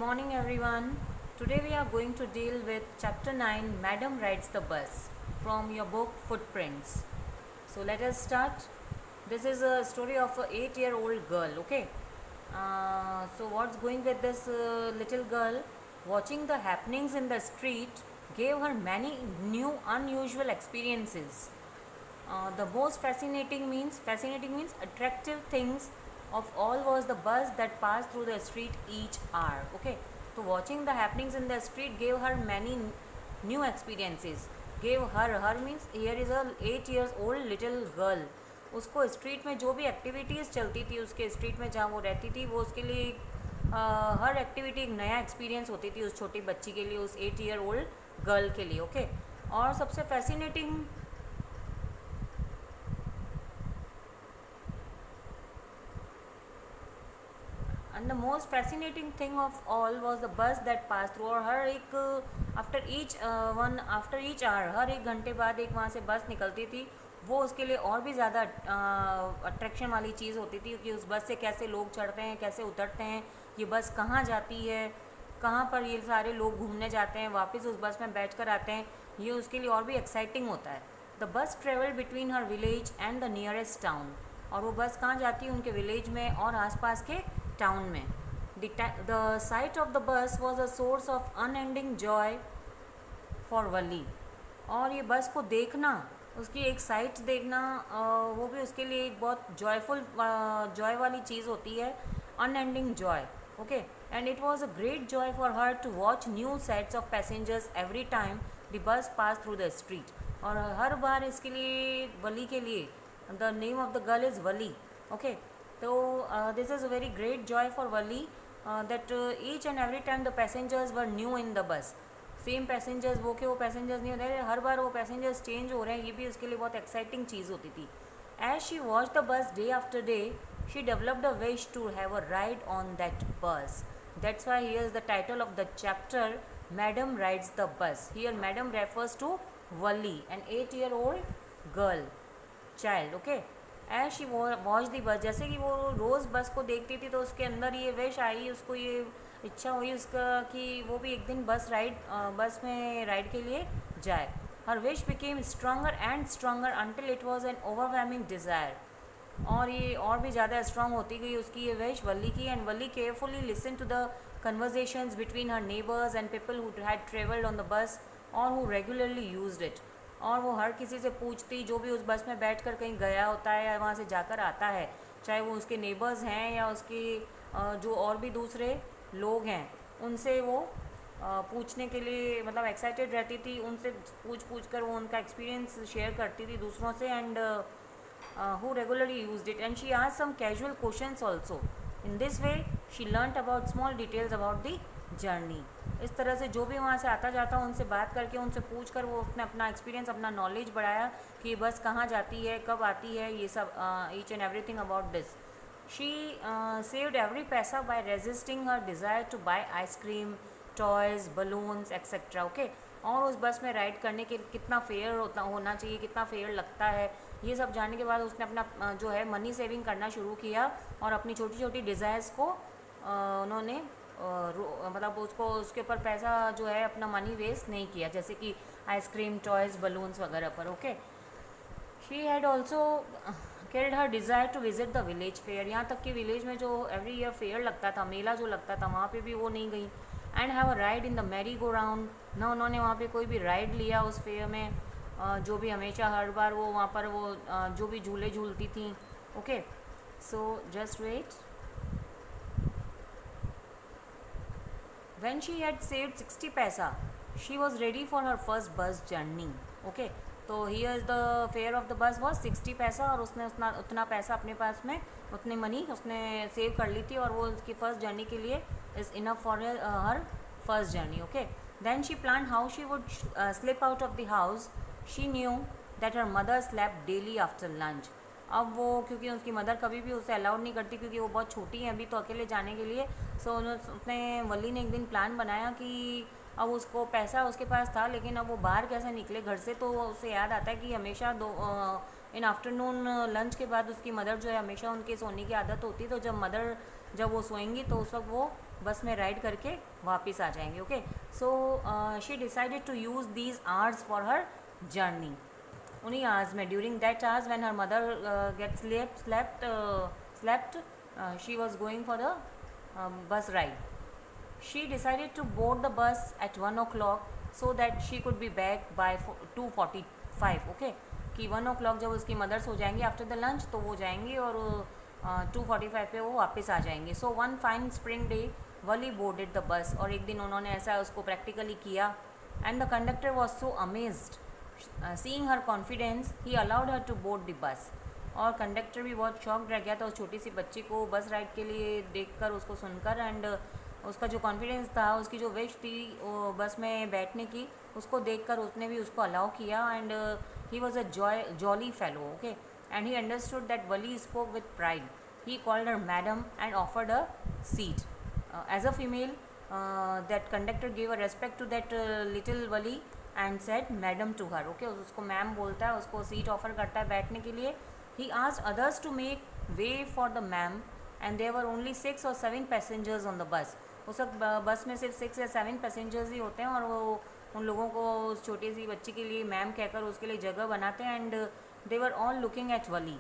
morning, everyone. Today we are going to deal with chapter 9 Madam Rides the Bus from your book Footprints. So let us start. This is a story of an 8-year-old girl, okay? So, what's going with this little girl? Watching the happenings in the street gave her many new, unusual experiences. The most fascinating means attractive things of all was the bus that passed through the street each hour. Okay, so watching the happenings in the street gave her many new experiences. Gave her means here is a 8 years old little girl. उसको street में जो भी activities चलती थी उसके street में जहाँ वो रहती थी वो उसके लिए हर एक्टिविटी एक नया एक्सपीरियंस होती थी उस छोटी बच्ची के लिए, उस 8 ईयर ओल्ड गर्ल के लिए. ओके, और सबसे fascinating and the most fascinating thing of all was the bus that pass through. और हर एक आफ्टर ईच आवर, हर एक घंटे बाद एक वहाँ से बस निकलती थी. वो उसके लिए और भी ज़्यादा अट्रैक्शन वाली चीज़ होती थी कि उस बस से कैसे लोग चढ़ते हैं, कैसे उतरते हैं, ये बस कहाँ जाती है, कहाँ पर ये सारे लोग घूमने जाते हैं, वापस उस बस में बैठ कर आते हैं. ये उसके लिए और भी एक्साइटिंग होता है. The bus travel between her village and the nearest town. और वो बस कहाँ जाती है? उनके विलेज में और आसपास के टाउन में. The sight of the bus was a source of unending joy for Valli. और ये बस को देखना, उसकी एक साइट देखना, वो भी उसके लिए एक बहुत जॉय वाली चीज़ होती है, unending joy. Okay, and it was a great joy for her to watch new sets of passengers every time the bus pass through the street. और हर बार इसके लिए वली के लिए the name of the girl is Valli. Okay, तो this is a very great joy for Valli that each and every time the passengers were new in the bus. Same passengers, वो passengers नहीं होते, हर बार वो पैसेंजर्स चेंज हो रहे हैं. ये भी उसके लिए बहुत एक्साइटिंग चीज़ होती थी. As she watch the bus day after day she developed a wish to have a ride on that bus. That's why here is the title of the chapter madam rides the bus. Here madam refers to Valli, an 8-year-old girl child. Okay, as she watch the bus, जैसे कि वो रोज़ बस को देखती थी तो उसके अंदर ये विश आई, उसको ये इच्छा हुई उसका कि वो भी एक दिन बस में राइड के लिए जाए. Her wish became stronger and stronger until it was an overwhelming desire. और ये और भी ज़्यादा स्ट्रॉन्ग होती गई उसकी ये विश वली की. And Valli carefully listen to the conversations between her neighbours and people who had travelled on the bus और हु रेगुलरली यूज्ड इट. और वो हर किसी से पूछती जो भी उस बस में बैठ कर कहीं गया होता है या वहाँ से जाकर आता है, चाहे वो उसके नेबर्स हैं या उसके जो और भी दूसरे लोग हैं, उनसे वो पूछने के लिए मतलब एक्साइटेड रहती थी. उनसे पूछ कर वो उनका एक्सपीरियंस शेयर करती थी दूसरों से. And who regularly used it and she asked some casual questions also. In this way she learned about small details about the journey. इस तरह से जो भी वहाँ से आता जाता उनसे बात करके, उनसे पूछ कर वो उसने अपना एक्सपीरियंस, अपना नॉलेज बढ़ाया कि बस कहाँ जाती है, कब आती है, ये सब each and everything about this. She saved every paisa by resisting her desire to buy ice cream, toys, balloons, etc. Okay? और उस बस में राइड करने के कितना फेयर होना चाहिए, कितना फेयर लगता है, ये सब जानने के बाद उसने अपना जो है मनी सेविंग करना शुरू किया और अपनी छोटी छोटी डिज़ायर्स को उन्होंने मतलब उसको उसके ऊपर पैसा जो है अपना मनी वेस्ट नहीं किया, जैसे कि आइसक्रीम, टॉयज़, बलून्स वगैरह पर. Okay, she had also killed her desire to visit the village fair. यहाँ तक कि विलेज में जो एवरी ईयर फेयर लगता था, मेला जो लगता था, वहाँ पे भी वो नहीं गई. And have a ride in the merry go round. ना उन्होंने वहाँ पे कोई भी राइड लिया उस फेयर में, जो भी हमेशा हर बार वो वहाँ पर वो जो भी झूले झूलती थी. Okay, so just wait. When she had saved 60 paisa she was ready for her first bus journey. Okay, तो here is the fare of the bus was 60 paisa और उसने उतना पैसा अपने पास में, उतनी मनी उसने सेव कर ली थी और वो उसकी फ़र्स्ट जर्नी के लिए is enough for her first journey. Okay, then she plan how she would slip out of the house. She knew that her mother slap daily after lunch. अब वो क्योंकि उसकी मदर कभी भी उसे अलाउड नहीं करती क्योंकि वो बहुत छोटी है अभी तो अकेले जाने के लिए. सो उसने वली ने एक दिन प्लान बनाया कि अब उसको पैसा उसके पास था लेकिन अब वो बाहर कैसे निकले घर से. तो उसे याद आता है कि हमेशा इन आफ्टरनून लंच के बाद उसकी मदर जो है हमेशा उनके सोने की आदत होती है. तो जब वो सोएंगी तो उस वक्त वो बस में राइड करके वापस आ जाएंगे. Okay, so she decided to use these hours for her journey. उन्हीं आवर्स में, during that hours when her mother get slept, she was going for the bus ride. She decided to board the bus at 1 o'clock so that she could be back by 2:45. Okay, कि 1 o'clock जब उसकी mother's हो जाएंगी after the lunch, तो वो जाएंगी और 2:45 पे वो वापस आ जाएंगे. So one fine spring day Valli boarded the bus. और एक दिन उन्होंने ऐसा उसको प्रैक्टिकली किया. And the conductor was so amazed seeing her confidence, he allowed her to board the bus. और कंडक्टर भी बहुत शॉक्ड रह गया था उस छोटी सी बच्ची को बस राइड के लिए देखकर, उसको सुनकर. एंड उसका जो कॉन्फिडेंस था, उसकी जो विश थी बस में बैठने की, उसको देखकर उसने भी उसको अलाउ किया. And he was a jolly fellow. Okay, and he understood that Valli spoke with pride. He called her madam and offered a seat. As a female, that conductor give a respect to that little Valli and said madam to her. Okay, उसको ma'am बोलता है, उसको seat offer करता है बैठने के लिए. He asked others to make way for the ma'am and there were only 6 or 7 passengers on the bus. उस वक्त बस में सिर्फ 6 या 7 पैसेंजर्स ही होते हैं और वो उन लोगों को उस छोटी सी बच्ची के लिए मैम कहकर उसके लिए जगह बनाते हैं. And they were all looking at Valli.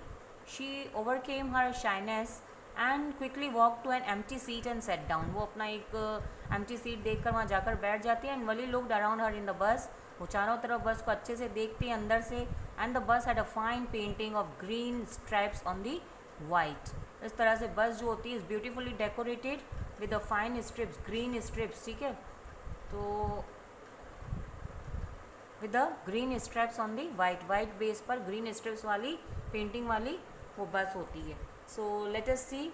She overcame her shyness and quickly walk to an empty seat and sat down. वो अपना एक एम्प्टी सीट देखकर वहाँ जाकर बैठ जाती है. And Wali looked around her in the बस. वो चारों तरफ बस को अच्छे से देखती है अंदर से. And the bus had a fine painting of green stripes on the white. इस तरह से बस जो होती है is beautifully decorated with a fine strips, green strips. ठीक है, तो with the green strips on the white base पर ग्रीन स्ट्रिप्स वाली पेंटिंग वाली वो बस होती है. So let us see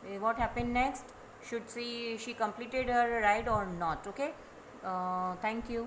what happened next. Should she completed her ride और नॉट. Okay, thank you.